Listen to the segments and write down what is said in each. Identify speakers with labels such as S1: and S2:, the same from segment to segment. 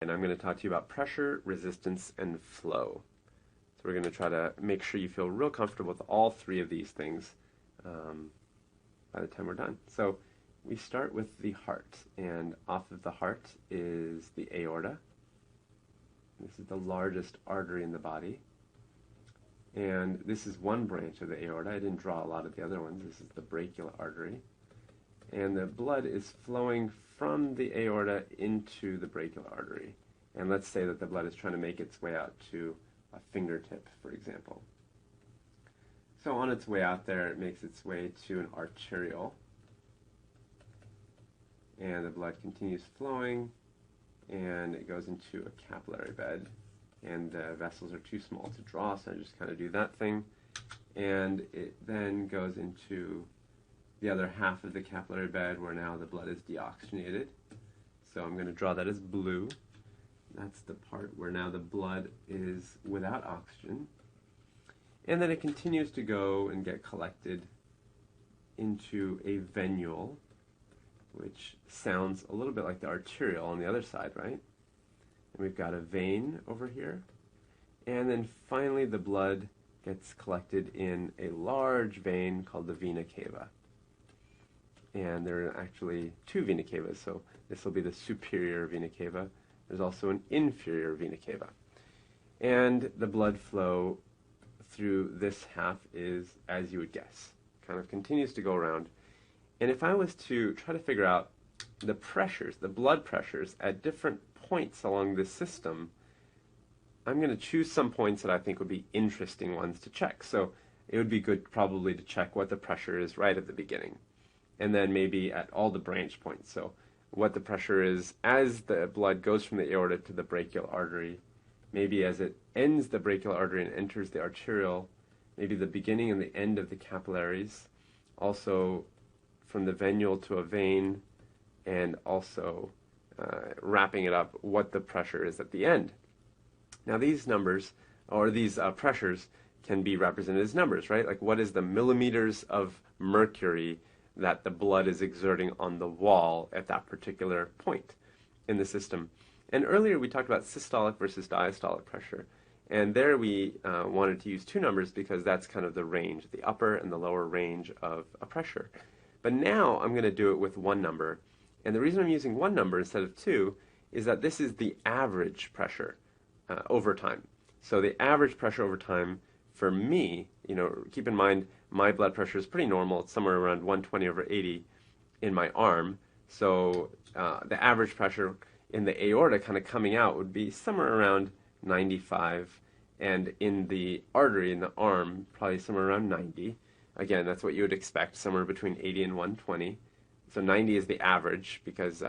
S1: And I'm going to talk to you about pressure, resistance, and flow. So we're going to try to make sure you feel real comfortable with all three of these things by the time we're done. So we start with the heart, and off of the heart is the aorta. This is the largest artery in the body. And this is one branch of the aorta. I didn't draw a lot of the other ones. This is the brachial artery. And the blood is flowing from the aorta into the brachial artery. And let's say that the blood is trying to make its way out to a fingertip, for example. So on its way out there, it makes its way to an arteriole. And the blood continues flowing, and it goes into a capillary bed. And the vessels are too small to draw, so I just kind of do that thing. And it then goes into the other half of the capillary bed where now the blood is deoxygenated. So I'm going to draw that as blue. That's the part where now the blood is without oxygen. And then it continues to go and get collected into a venule, which sounds a little bit like the arteriole on the other side, right? And we've got a vein over here. And then finally the blood gets collected in a large vein called the vena cava. And there are actually two vena cavas, so this will be the superior vena cava. There's also an inferior vena cava. And the blood flow through this half is, as you would guess, kind of continues to go around. And if I was to try to figure out the pressures, the blood pressures at different points along this system, I'm going to choose some points that I think would be interesting ones to check. So it would be good probably to check what the pressure is right at the beginning, and then maybe at all the branch points. So what the pressure is as the blood goes from the aorta to the brachial artery, maybe as it ends the brachial artery and enters the arteriole, maybe the beginning and the end of the capillaries, also from the venule to a vein, and also wrapping it up, what the pressure is at the end. Now these numbers, or these pressures, can be represented as numbers, right? Like what is the millimeters of mercury that the blood is exerting on the wall at that particular point in the system. And earlier we talked about systolic versus diastolic pressure. And there we wanted to use two numbers because that's kind of the range, the upper and the lower range of a pressure. But now I'm going to do it with one number. And the reason I'm using one number instead of two is that this is the average pressure over time. So the average pressure over time for me, keep in mind my blood pressure is pretty normal. It's somewhere around 120/80 in my arm. So the average pressure in the aorta kind of coming out would be somewhere around 95. And in the artery in the arm, probably somewhere around 90. Again, that's what you would expect, somewhere between 80 and 120. So 90 is the average because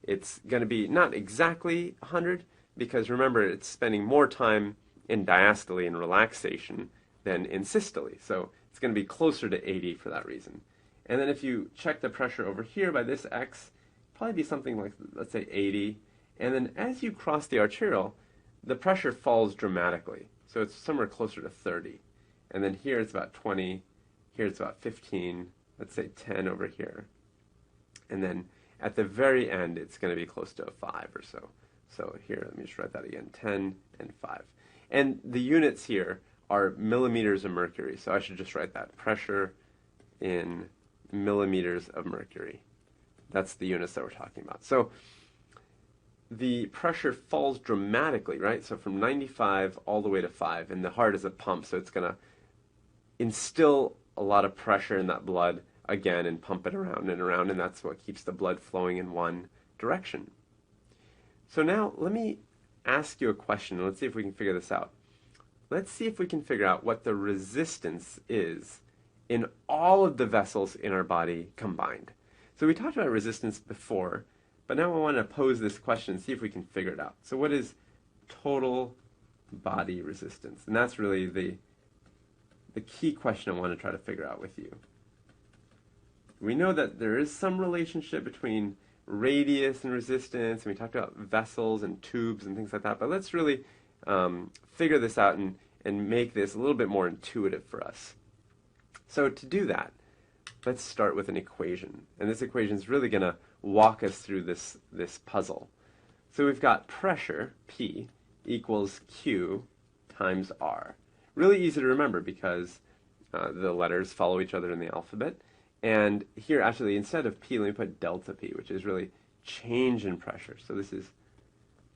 S1: it's going to be not exactly 100 because remember it's spending more time in diastole and relaxation than in systole. So it's going to be closer to 80 for that reason. And then if you check the pressure over here by this X, probably be something like, let's say 80. And then as you cross the arteriole, the pressure falls dramatically. So it's somewhere closer to 30. And then here it's about 20. Here it's about 15. Let's say 10 over here. And then at the very end, it's going to be close to a 5 or so. So here, let me just write that again, 10 and 5. And the units here are millimeters of mercury. So I should just write that, pressure in millimeters of mercury. That's the units that we're talking about. So the pressure falls dramatically, right? So from 95 all the way to 5. And the heart is a pump, so it's going to instill a lot of pressure in that blood again and pump it around, and that's what keeps the blood flowing in one direction. So now let me ask you a question, and let's see if we can figure this out. Let's see if we can figure out what the resistance is in all of the vessels in our body combined. So we talked about resistance before, but now I want to pose this question and see if we can figure it out. So what is total body resistance? And that's really the key question I want to try to figure out with you. We know that there is some relationship between radius and resistance, and we talked about vessels and tubes and things like that, but let's really figure this out and make this a little bit more intuitive for us. So to do that, let's start with an equation. And this equation is really going to walk us through this puzzle. So we've got pressure, P, equals Q times R. Really easy to remember because the letters follow each other in the alphabet. And here, actually, instead of P, let me put delta P, which is really change in pressure. So this is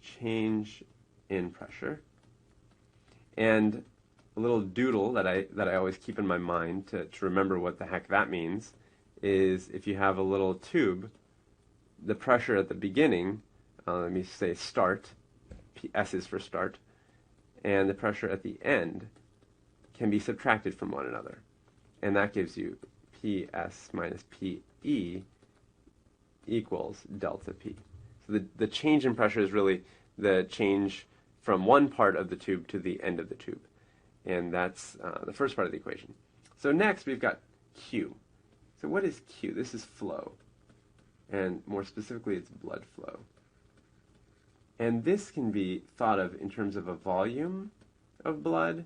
S1: change in pressure. And a little doodle that I always keep in my mind to remember what the heck that means is if you have a little tube, the pressure at the beginning, let me say start, S is for start, and the pressure at the end can be subtracted from one another. And that gives you PS minus PE equals delta P. So the change in pressure is really the change from one part of the tube to the end of the tube. And that's the first part of the equation. So next we've got Q. So what is Q? This is flow. And more specifically, it's blood flow. And this can be thought of in terms of a volume of blood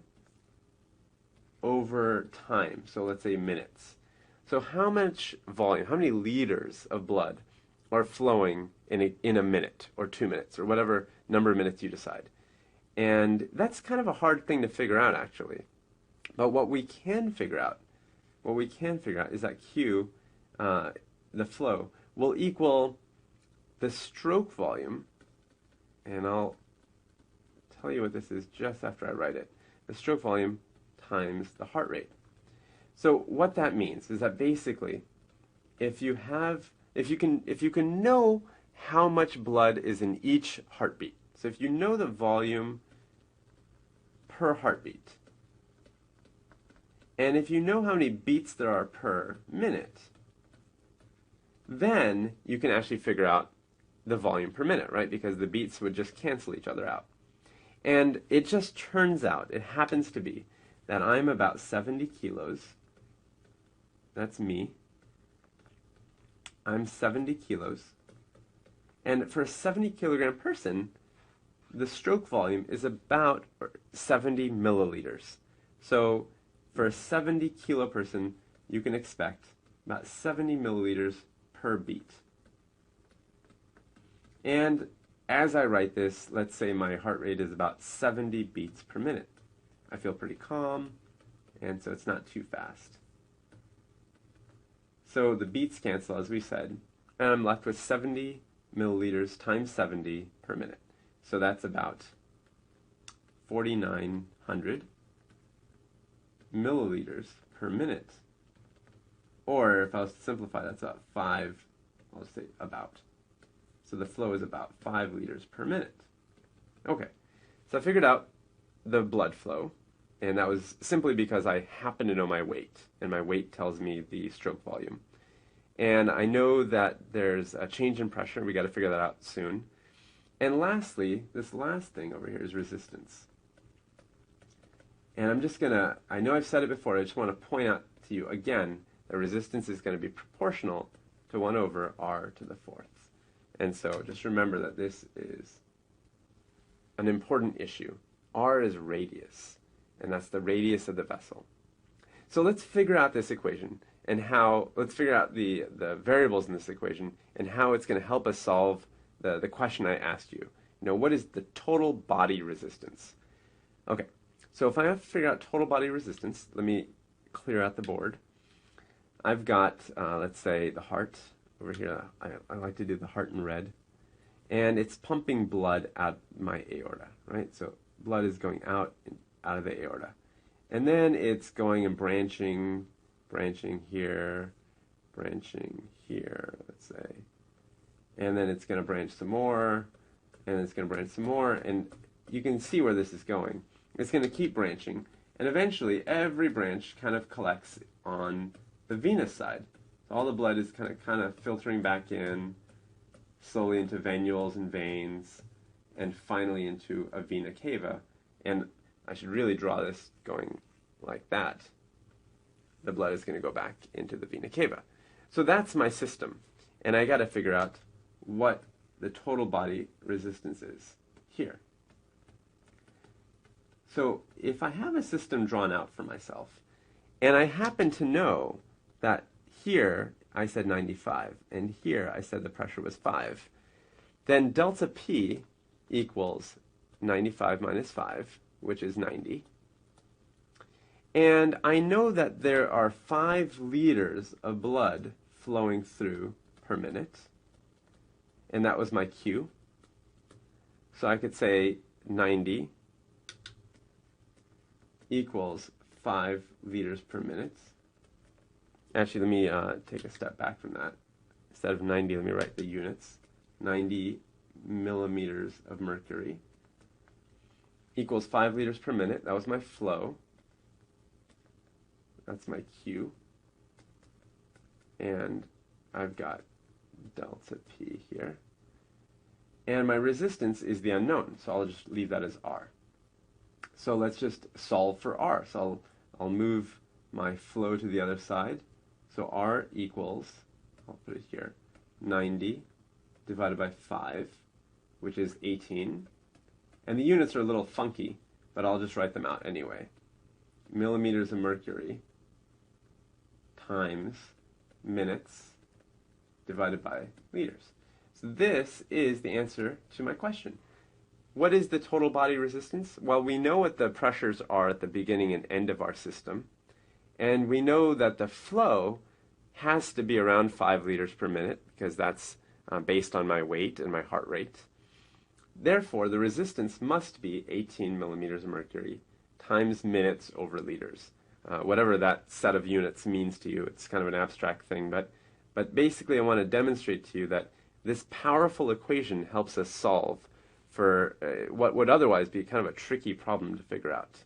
S1: over time. So let's say minutes. So how much volume, how many liters of blood are flowing in a minute or 2 minutes or whatever number of minutes you decide? And that's kind of a hard thing to figure out, actually. But what we can figure out is that Q, the flow, will equal the stroke volume, and I'll tell you what this is just after I write it. The stroke volume times the heart rate. So what that means is that basically, if you can know how much blood is in each heartbeat, so if you know the volume per heartbeat, and if you know how many beats there are per minute, then you can actually figure out the volume per minute, right? Because the beats would just cancel each other out. And it just turns out, it happens to be, that I'm about 70 kilos. That's me. I'm 70 kilos. And for a 70 kilogram person, the stroke volume is about 70 milliliters. So for a 70 kilo person, you can expect about 70 milliliters per beat. And as I write this, let's say my heart rate is about 70 beats per minute. I feel pretty calm, and so it's not too fast. So the beats cancel, as we said, and I'm left with 70 milliliters times 70 per minute. So that's about 4,900 milliliters per minute. Or if I was to simplify, that's about 5, I'll say about. So the flow is about 5 liters per minute. Okay, so I figured out the blood flow, and that was simply because I happen to know my weight, and my weight tells me the stroke volume. And I know that there's a change in pressure. We got to figure that out soon. And lastly, this last thing over here is resistance. And I'm just going to, I know I've said it before, I just want to point out to you again that resistance is going to be proportional to 1 over r to the 4th. And so just remember that this is an important issue. R is radius, and that's the radius of the vessel. So let's figure out this equation and let's figure out the variables in this equation and how it's going to help us solve the question I asked you. What is the total body resistance? Okay, so if I have to figure out total body resistance, let me clear out the board. I've got, let's say, the heart over here. I like to do the heart in red. And it's pumping blood out my aorta, right? So blood is going out of the aorta. And then it's going and branching here, let's say. And then it's going to branch some more, and it's going to branch some more, and you can see where this is going. It's going to keep branching, and eventually every branch kind of collects on the venous side. So all the blood is kind of filtering back in, slowly into venules and veins, and finally into a vena cava. And I should really draw this going like that. The blood is going to go back into the vena cava. So that's my system, and I got to figure out what the total body resistance is here. So if I have a system drawn out for myself, and I happen to know that here I said 95, and here I said the pressure was 5, then delta P equals 95 minus 5, which is 90. And I know that there are 5 liters of blood flowing through per minute. And that was my Q. So I could say 90 equals 5 liters per minute. Actually, let me take a step back from that. Instead of 90, let me write the units. 90 millimeters of mercury equals 5 liters per minute. That was my flow. That's my Q. And I've got delta P here. And my resistance is the unknown, so I'll just leave that as R. So let's just solve for R. So I'll move my flow to the other side. So R equals, I'll put it here, 90 divided by 5, which is 18. And the units are a little funky, but I'll just write them out anyway. Millimeters of mercury times minutes divided by liters. So this is the answer to my question. What is the total body resistance? Well, we know what the pressures are at the beginning and end of our system. And we know that the flow has to be around 5 liters per minute because that's based on my weight and my heart rate. Therefore, the resistance must be 18 millimeters of mercury times minutes over liters. Whatever that set of units means to you, it's kind of an abstract thing, but basically I want to demonstrate to you that this powerful equation helps us solve for what would otherwise be kind of a tricky problem to figure out.